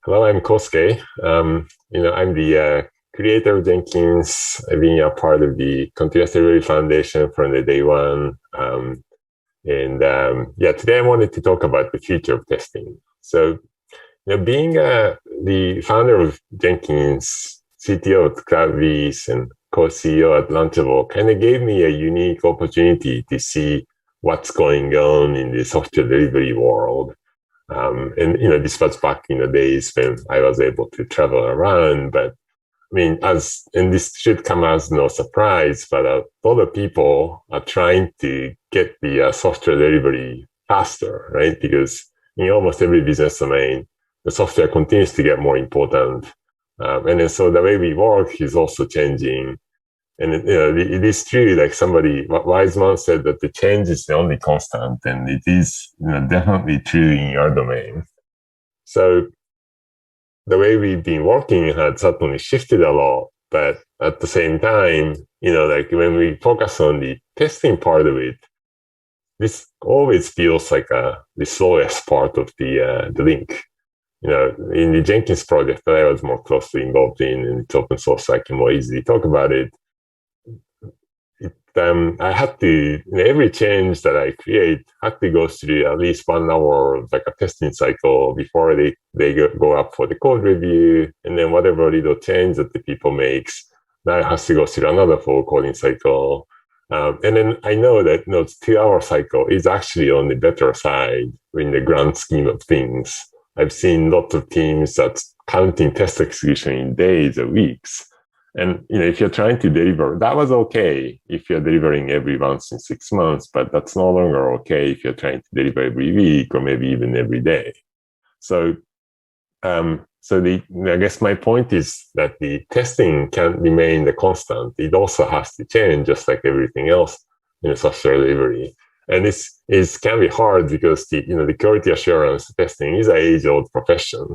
Hello, I'm Kohsuke. I'm the creator of Jenkins. I've been a part of the Continuous Delivery Foundation from the day one. And today I wanted to talk about the future of testing. So, being the founder of Jenkins, CTO at CloudBees, and co-CEO at Launchable kind of gave me a unique opportunity to see what's going on in the software delivery world. This was back in the days when I was able to travel around. But I mean, and this should come as no surprise, but a lot of people are trying to get the software delivery faster, right? Because in almost every business domain, the software continues to get more important. And then so the way we work is also changing. And it is true, like somebody, wise man said that the change is the only constant, and it is definitely true in your domain. So the way we've been working had certainly shifted a lot, but at the same time, like when we focus on the testing part of it, this always feels like the slowest part of the link. In the Jenkins project that I was more closely involved in, and it's open source, so I can more easily talk about it. I had to, every change that I create had to go through at least 1 hour of like a testing cycle before they go up for the code review. And then whatever little change that the people makes, now it has to go through another full coding cycle. And then I know that 2 hour cycle is actually on the better side in the grand scheme of things. I've seen lots of teams that's counting test execution in days or weeks. And if you're trying to deliver, that was okay if you're delivering every once in 6 months, but that's no longer okay if you're trying to deliver every week or maybe even every day. So, I guess my point is that the testing can't remain the constant. It also has to change, just like everything else in software delivery. And this can be hard because the quality assurance testing is an age-old profession.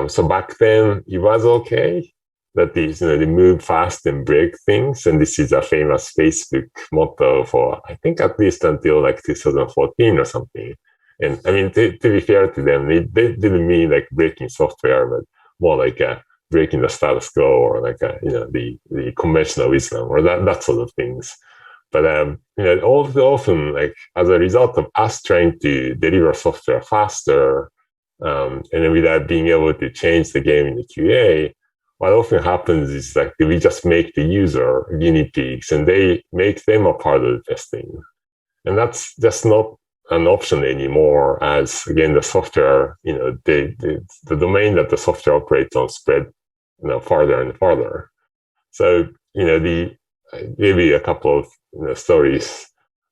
So back then it was okay that they move fast and break things. And this is a famous Facebook motto for, I think, at least until like 2014 or something. And I mean, to be fair to them, they didn't mean like breaking software, but more like breaking the status quo or like the conventional wisdom or that sort of things. But all too often, like as a result of us trying to deliver software faster, and then without being able to change the game in the QA, what often happens is like we just make the user guinea pigs and they make them a part of the testing. And that's just not an option anymore, as again, the software, the domain that the software operates on spread, farther and farther. So, maybe a couple of stories.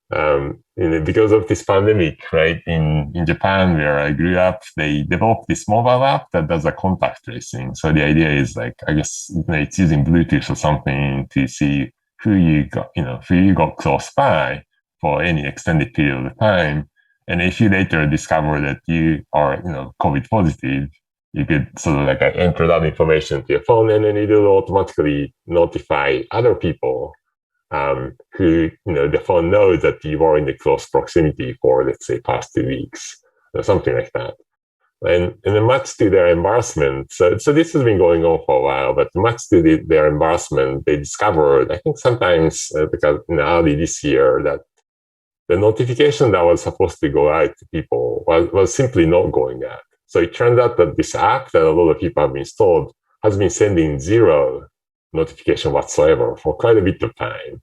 Because of this pandemic, right, in Japan, where I grew up, they developed this mobile app that does a contact tracing. So the idea is like, I guess, it's using Bluetooth or something to see who you got close by for any extended period of time. And if you later discover that you are, COVID positive, you could sort of like enter that information to your phone, and then it will automatically notify other people who, the phone knows that you are in the close proximity for, let's say, past 2 weeks or something like that. And then much to their embarrassment, so this has been going on for a while, but much to their embarrassment, they discovered, I think sometimes because early this year, that the notification that was supposed to go out to people was simply not going out. So it turned out that this app that a lot of people have installed has been sending zero notification whatsoever for quite a bit of time.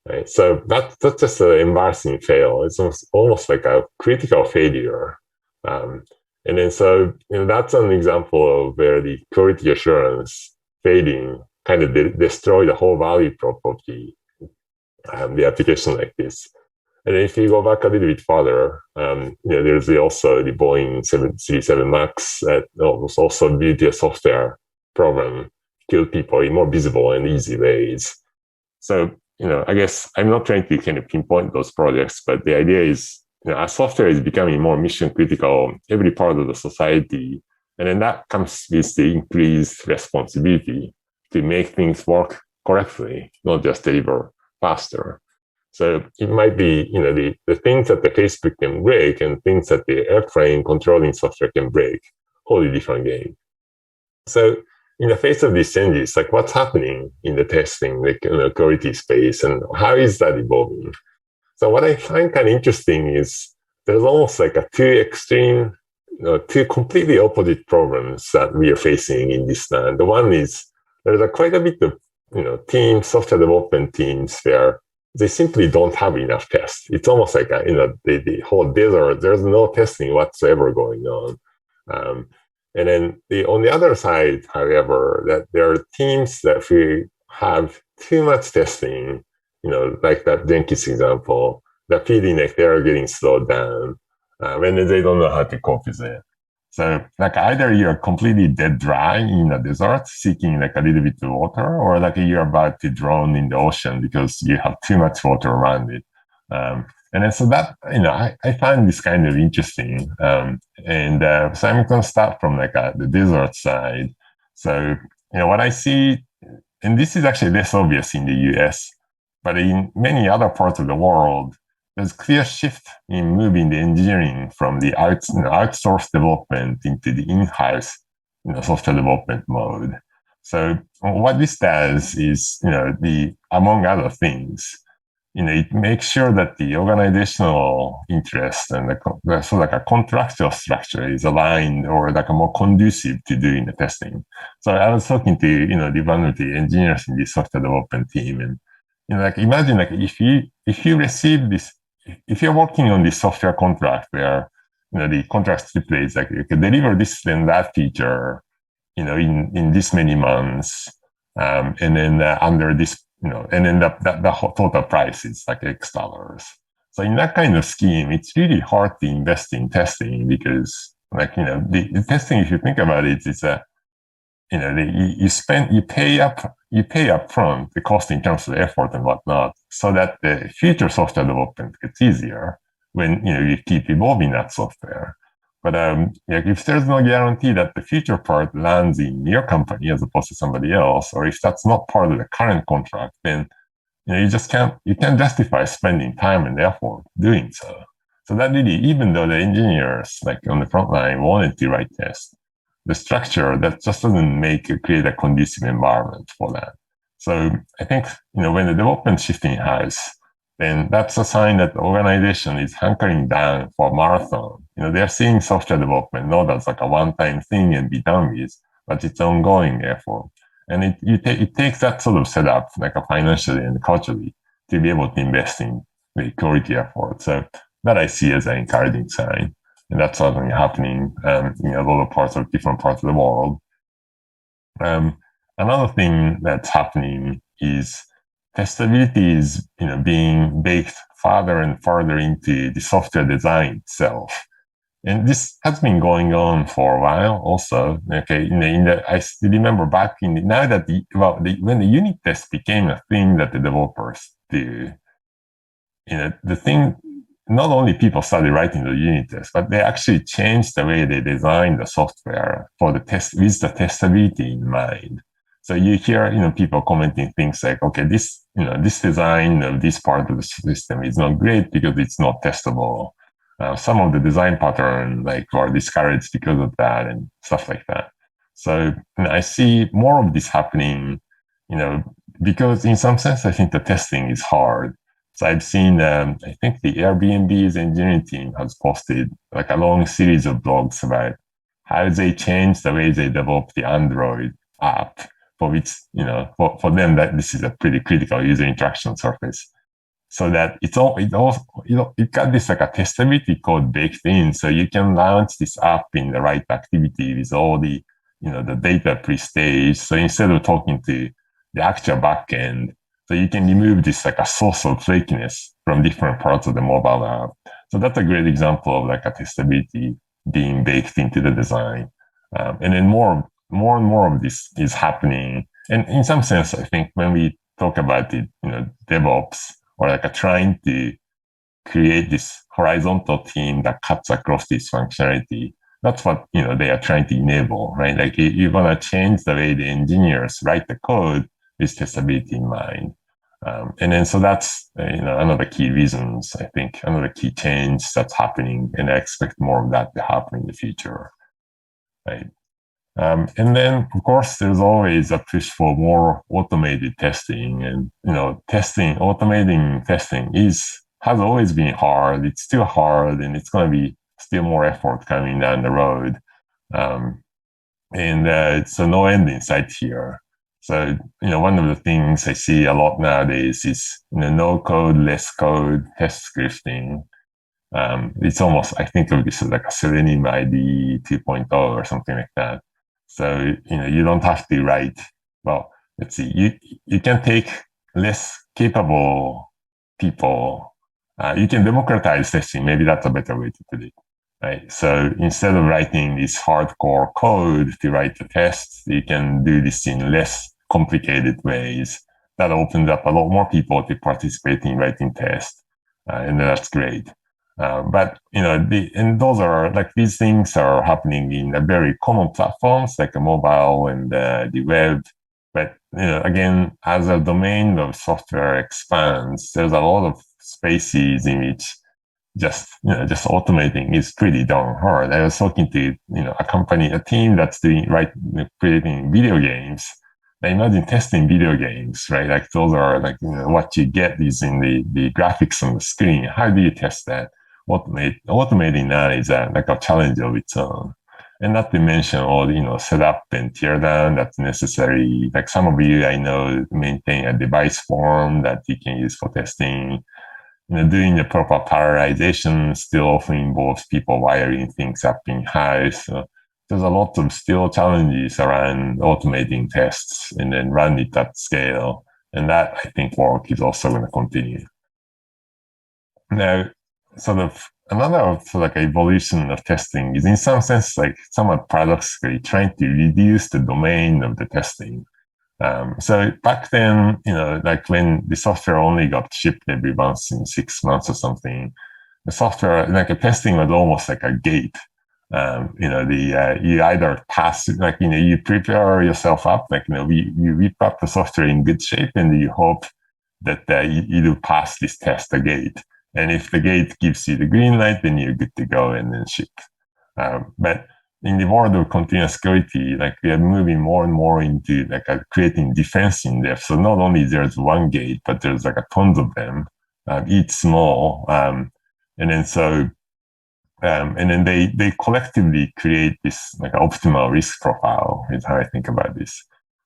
Right? So that's just an embarrassing fail. It's almost like a critical failure. And then so that's an example of where the quality assurance failing kind of destroy the whole value prop of the application like this. And if you go back a little bit further, there's also the Boeing 737 MAX that was also built a software program, kill people in more visible and easy ways. So, I guess I'm not trying to kind of pinpoint those projects, but the idea is, as software is becoming more mission critical, every part of the society, and then that comes with the increased responsibility to make things work correctly, not just deliver faster. So it might be, the things that the Facebook can break and things that the airframe controlling software can break, wholly different game. So in the face of these changes, like what's happening in the testing, like quality space, and how is that evolving? So what I find kind of interesting is there's almost like a two extreme, two completely opposite problems that we are facing in this land. The one is there's quite a bit of teams, software development teams where they simply don't have enough tests. It's almost like the whole desert. There's no testing whatsoever going on. And then on the other side, however, that there are teams that we have too much testing, like that Jenkins example, that feeling like they are getting slowed down when they don't know how to cope with it. So like either you're completely dead dry in the desert seeking like a little bit of water, or like you're about to drown in the ocean because you have too much water around it. And then so that, I find this kind of interesting. So I'm going to start from like the desert side. So, what I see, and this is actually less obvious in the US, but in many other parts of the world, there's clear shift in moving the engineering from the outsourced development into the in-house, software development mode. So what this does is, among other things, it makes sure that the organizational interest and like a contractual structure is aligned or like a more conducive to doing the testing. So I was talking to, one of the engineers in the software development team, and like imagine like if you receive this, if you're working on this software contract where the contract stipulates like you can deliver this and that feature, in this many months, and then under this, and then the total price is like X dollars. So in that kind of scheme, it's really hard to invest in testing because, like the testing, if you think about it, it's a you pay up front the cost in terms of effort and whatnot, so that the future software development gets easier when you keep evolving that software. But if there's no guarantee that the future part lands in your company as opposed to somebody else, or if that's not part of the current contract, then you can't justify spending time and effort doing so. So that really, even though the engineers like on the front line wanted to write tests, the structure that just doesn't create a conducive environment for that. So I think, when the development shifting in-house, then that's a sign that the organization is hunkering down for a marathon. They're seeing software development not as like a one-time thing and be done with, but it's ongoing effort. And it takes that sort of setup, like a financially and culturally, to be able to invest in the quality effort. So that I see as an encouraging sign. And that's certainly happening in a lot of different parts of the world. Another thing that's happening is testability is being baked farther and farther into the software design itself. And this has been going on for a while also. Okay, I still remember back when the unit test became a thing that the developers do, the thing, not only people started writing the unit tests, but they actually changed the way they designed the software for the test with the testability in mind. So you hear, people commenting things like, okay, this design of this part of the system is not great because it's not testable. Some of the design pattern are discouraged because of that and stuff like that. So I see more of this happening, because in some sense, I think the testing is hard. So I've seen, I think the Airbnb's engineering team has posted like a long series of blogs about how they change the way they develop the Android app, for which, for them that this is a pretty critical user interaction surface. So that it got this like a testability code baked in, so you can launch this app in the right activity with all the, the data pre-staged. So instead of talking to the actual backend, so you can remove this like a source of flakiness from different parts of the mobile app. So that's a great example of like a testability being baked into the design. And then more and more of this is happening. And in some sense, I think when we talk about it, DevOps, or like trying to create this horizontal team that cuts across this functionality, that's what they are trying to enable, right? Like you want to change the way the engineers write the code with testability in mind. And then so that's another key reasons, I think, another key change that's happening, and I expect more of that to happen in the future, right? And then, of course, there's always a push for more automated testing, and automating testing has always been hard. It's still hard, and it's going to be still more effort coming down the road. Um, and so no end in sight here. So, one of the things I see a lot nowadays is, no code, less code, test scripting. It's almost, I think of this as like a Selenium IDE 2.0 or something like that. So, you don't have to write, well, let's see, you can take less capable people. You can democratize testing. Maybe that's a better way to put it. Right. So instead of writing this hardcore code to write the tests, you can do this in less complicated ways. That opens up a lot more people to participate in writing tests. And that's great. But, and those are like, these things are happening in a very common platforms like a mobile and the web. But, again, as a domain of software expands, there's a lot of spaces in which just automating is pretty darn hard. I was talking to, a team that's creating video games. I imagine testing video games, right? Like those are like, what you get is in the graphics on the screen. How do you test that? Automating that is like a challenge of its own. And not to mention all the, setup and tear down that's necessary. Like some of you I know maintain a device form that you can use for testing. Doing the proper parallelization still often involves people wiring things up in-house. So there's a lot of still challenges around automating tests and then run it at scale. And that, I think, work is also going to continue. Now, sort of another like evolution of testing is in some sense like somewhat paradoxically trying to reduce the domain of the testing. So back then, like when the software only got shipped every once in 6 months or something, the software, like a testing was almost like a gate. You either pass, like, you prepare yourself up, like, you whip up the software in good shape and you hope that you do pass this test, the gate. And if the gate gives you the green light, then you're good to go and then ship. But in the world of continuous security, like we are moving more and more into like creating defense in depth. So not only there's one gate, but there's like a tons of them, each small. And then they collectively create this like optimal risk profile is how I think about this.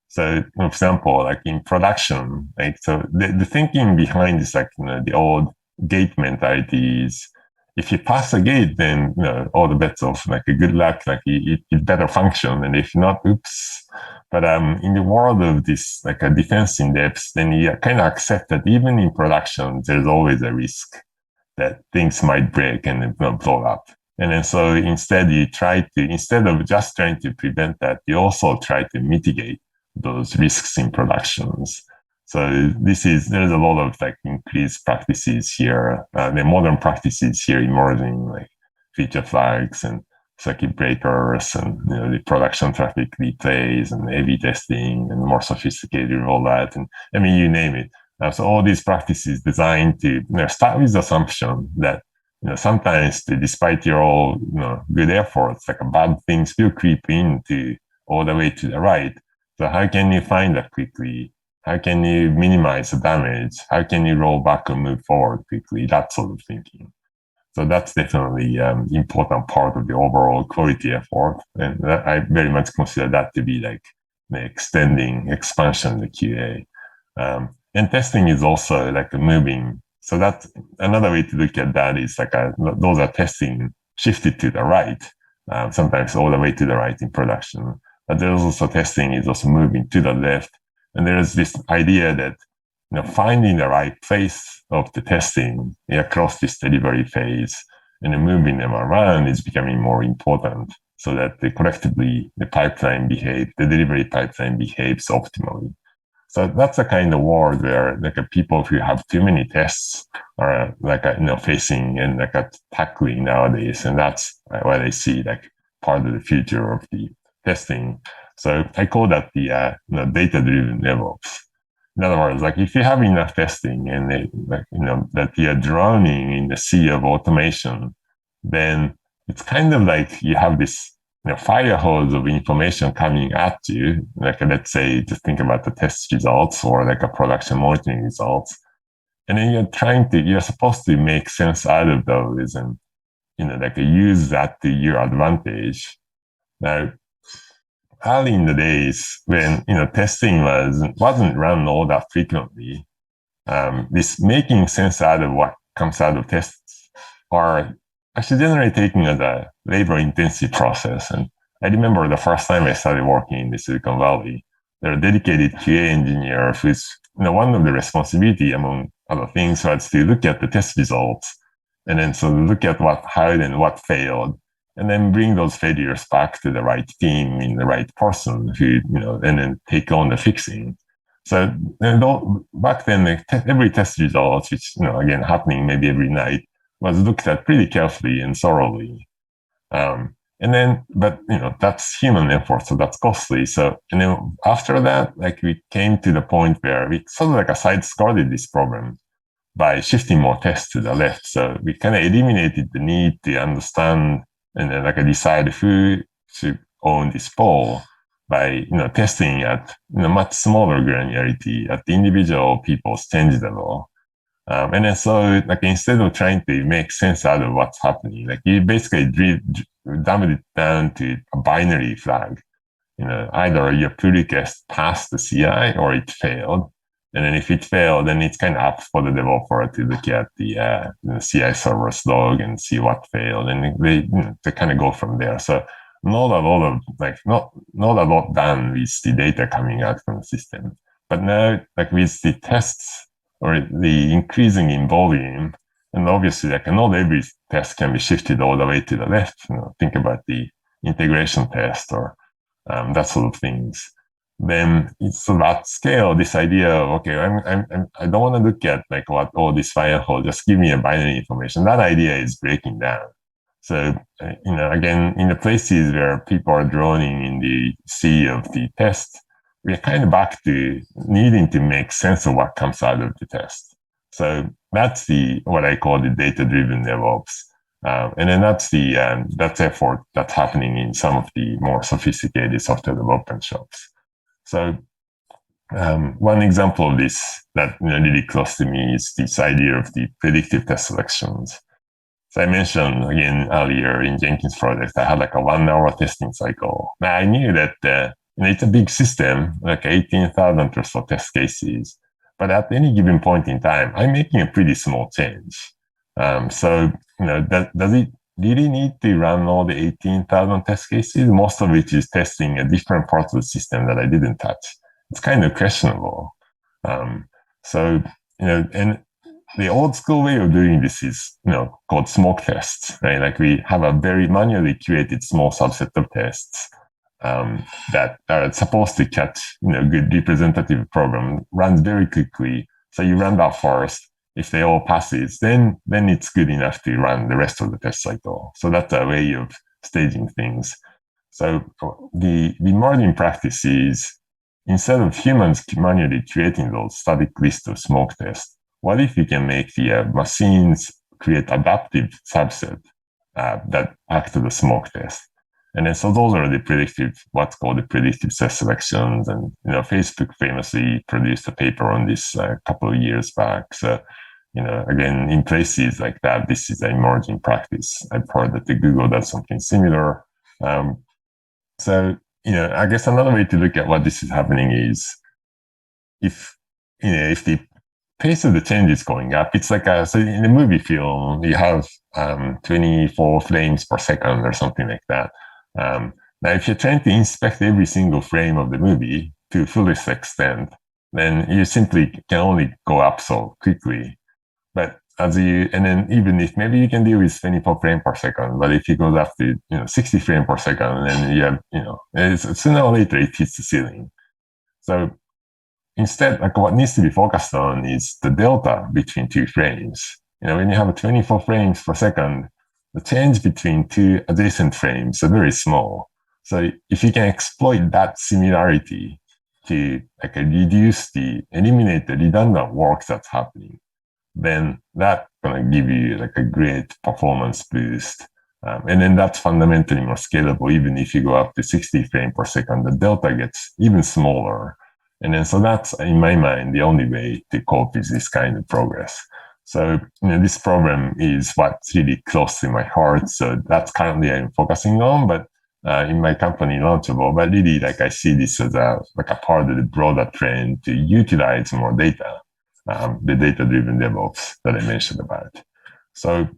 So for example, like in production, like, so the thinking behind this, like, the old gate mentality is, if you pass a gate, then, all the bets off, like a good luck, like it better function. And if not, oops. But in the world of this, like a defense in depth, then you kind of accept that even in production, there's always a risk that things might break and blow up. And then so instead of just trying to prevent that, you also try to mitigate those risks in productions. So there's a lot of like increased practices here, the modern practices here emerging, like feature flags and circuit breakers and, the production traffic replays and A/B testing and more sophisticated rollout. And I mean, you name it. So all these practices designed to start with the assumption that, sometimes despite your all, good efforts, like bad things will creep into all the way to the right. So how can you find that quickly? How can you minimize the damage? How can you roll back and move forward quickly? That sort of thinking. So that's definitely an important part of the overall quality effort. And I very much consider that to be like the expansion of the QA. And testing is also like moving. So that's another way to look at that is like those are testing shifted to the right, sometimes all the way to the right in production. But there's also testing is also moving to the left. And there's this idea that, finding the right place of the testing across this delivery phase and then moving them around is becoming more important so that collectively the delivery pipeline behaves optimally. So that's a kind of world where like people who have too many tests are like, facing and like tackling nowadays. And that's what I see like part of the future of the testing. So I call that the data-driven DevOps. In other words, like if you have enough testing and that you're drowning in the sea of automation, then it's kind of like you have this fire hose of information coming at you. Like let's say, just think about the test results or like a production monitoring results, and then you're supposed to make sense out of those, and like use that to your advantage. Now, early in the days when testing wasn't run all that frequently, this making sense out of what comes out of tests are actually generally taken as a labor-intensive process. And I remember the first time I started working in the Silicon Valley, there are dedicated QA engineer who's one of the responsibility among other things was to look at the test results and then so look at what hired and what failed, and then bring those failures back to the right team in the right person who and then take on the fixing. So back then, every test result, which again happening maybe every night, was looked at pretty carefully and thoroughly. And then, but that's human effort, so that's costly. So, and then after that, like we came to the point where we sort of like a side skirted this problem by shifting more tests to the left. So we kind of eliminated the need to understand and then like decide who should own this poll by testing at much smaller granularity at the individual people's change level. And then so like instead of trying to make sense out of what's happening, like you basically dumbed it down to a binary flag. Either your pull request passed the CI or it failed. And then if it failed, then it's kind of up for the developer to look at the CI server's log and see what failed, and they kind of go from there. So not a lot done with the data coming out from the system. But now, like with the tests or the increasing in volume, and obviously, like not every test can be shifted all the way to the left. Think about the integration test or that sort of things. Then it's at scale, this idea of, okay, I don't want to look at like what all this firehole, just give me a binary information. That idea is breaking down. So, again, in the places where people are drowning in the sea of the test, we're kind of back to needing to make sense of what comes out of the test. So that's what I call the data-driven DevOps. And then that's effort that's happening in some of the more sophisticated software development shops. So one example of this that really close to me is this idea of the predictive test selections. So I mentioned again earlier in Jenkins project, I had like a 1 hour testing cycle. Now I knew that it's a big system, like 18,000 or so test cases. But at any given point in time, I'm making a pretty small change. So does it really need to run all the 18,000 test cases? Most of which is testing a different part of the system that I didn't touch. It's kind of questionable. So and the old school way of doing this is called smoke tests, right? Like we have a very manually curated small subset of tests that are supposed to catch good representative program, runs very quickly. So you run that first. If they all passes, then it's good enough to run the rest of the test cycle. So that's a way of staging things. So the emerging practice is, instead of humans manually creating those static list of smoke tests, what if we can make the machines create adaptive subset that act as a smoke test? And then so those are the what's called the predictive test selections. And Facebook famously produced a paper on this a couple of years back. So again, in places like that, this is an emerging practice. I've heard that the Google does something similar. So I guess another way to look at what this is happening is if the pace of the change is going up, it's like so in a movie film, you have 24 frames per second or something like that. Now, if you're trying to inspect every single frame of the movie to fullest extent, then you simply can only go up so quickly. But and then even if maybe you can deal with 24 frames per second, but if it goes up to 60 frames per second, then you have sooner or later it hits the ceiling. So instead, like what needs to be focused on is the delta between two frames. When you have 24 frames per second, the change between two adjacent frames are very small. So if you can exploit that similarity to eliminate the redundant work that's happening, then that's going to give you like a great performance boost And then that's fundamentally more scalable. Even if you go up to 60 frames per second, the delta gets even smaller. And then so that's, in my mind, the only way to cope with this kind of progress. So this problem is what's really close to my heart. So that's currently I'm focusing on, but in my company Launchable. But really, like I see this as a part of the broader trend to utilize more data, the data-driven DevOps that I mentioned about. So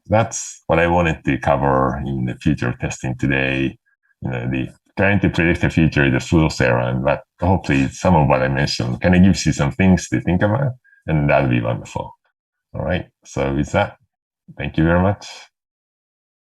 that's what I wanted to cover in the future of testing today. The trying to predict the future is a fool's errand, but hopefully some of what I mentioned kind of gives you some things to think about, and that'll be wonderful. All right. So with that, thank you very much.